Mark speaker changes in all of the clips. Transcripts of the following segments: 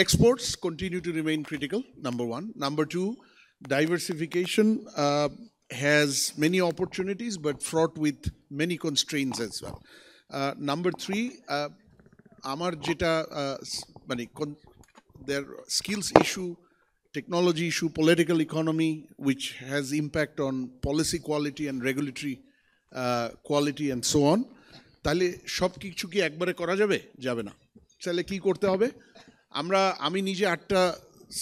Speaker 1: exports continue to remain critical, number one. Number two, diversification has many opportunities but fraught with many constraints as well. Number three, আমার যেটা মানে their skills issue, technology issue, political economy, which has impact on policy quality and regulatory quality and so on. তাহলে সব কিছু কি একবারে করা যাবে? যাবে না। তাহলে কি করতে হবে? আমি নিজে 8টা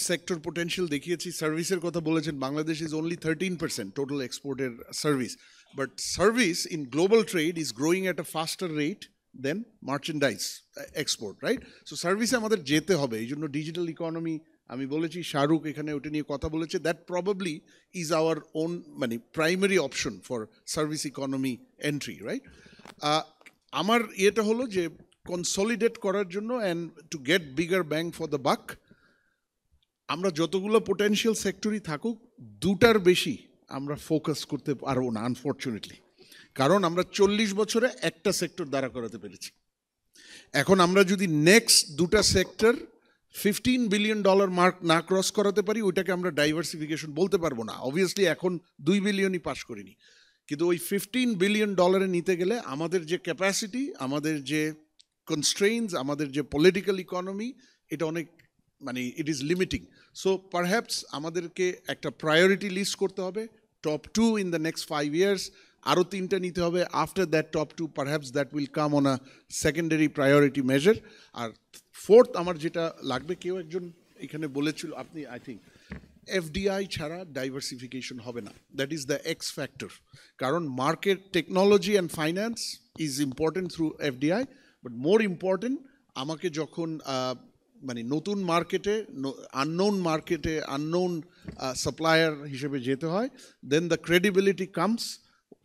Speaker 1: সেক্টর পোটেনশিয়াল দেখিয়েছি। সার্ভিসের কথা বলেছেন, বাংলাদেশ ইজ অনলি 13% টোটাল এক্সপোর্টের service, but service in global trade is growing at a faster rate than merchandise export, right? So সার্ভিসে আমাদের যেতে হবে। এই জন্য ডিজিটাল ইকোনমি আমি বলেছি, শাহরুখ এখানে ওটা নিয়ে কথা বলেছে, that probably is our own মানে primary option for service economy entry, right? আমার এটা হলো যে কনসলিডেট করার জন্য and to get bigger bang for the buck, আমরা যতগুলো পোটেনশিয়াল সেক্টরই থাকুক, দুটার বেশি আমরা ফোকাস করতে পারবো না আনফর্চুনেটলি, কারণ আমরা 40 বছরে একটা সেক্টর দাঁড়া করাতে পেরেছি। এখন আমরা যদি নেক্সট দুটা সেক্টর $15 বিলিয়ন মার্ক না ক্রস করাতে পারি, ওইটাকে আমরা ডাইভার্সিফিকেশন বলতে পারবো না। অবভিয়াসলি এখন 2 বিলিয়নই পাস করিনি, কিন্তু ওই $15 বিলিয়ন নিতে গেলে আমাদের যে ক্যাপাসিটি, আমাদের যে কনস্ট্রেইনস, আমাদের যে পলিটিক্যাল ইকোনমি, এটা অনেক মানে it is limiting. So perhaps আমাদেরকে একটা প্রায়োরিটি লিস্ট করতে হবে, top 2 in the next 5 years, আরও 3টা নিতে হবে। After that top 2 perhaps that will come on a secondary priority measure. আর ফোর্থ আমার যেটা লাগবে, কেউ একজন এখানে বলেছিল, আপনি আই থিঙ্ক, এফডিআই ছাড়া ডাইভার্সিফিকেশন হবে না, that is the X factor. কারণ market technology and finance is important through FDI, but more important আমাকে যখন মানে নতুন মার্কেটে, আননোন মার্কেটে, আননোন সাপ্লায়ার হিসেবে যেতে হয়, then the credibility comes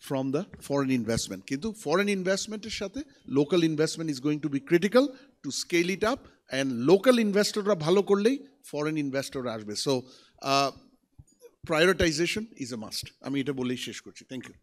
Speaker 1: from the foreign investment. কিন্তু ফরেন ইনভেস্টমেন্টের সাথে local investment is going to be critical to scale it up, and local ইনভেস্টররা ভালো করলেই ফরেন ইনভেস্টররা আসবে। So prioritization is a must. আমি এটা বলেই শেষ করছি। Thank you.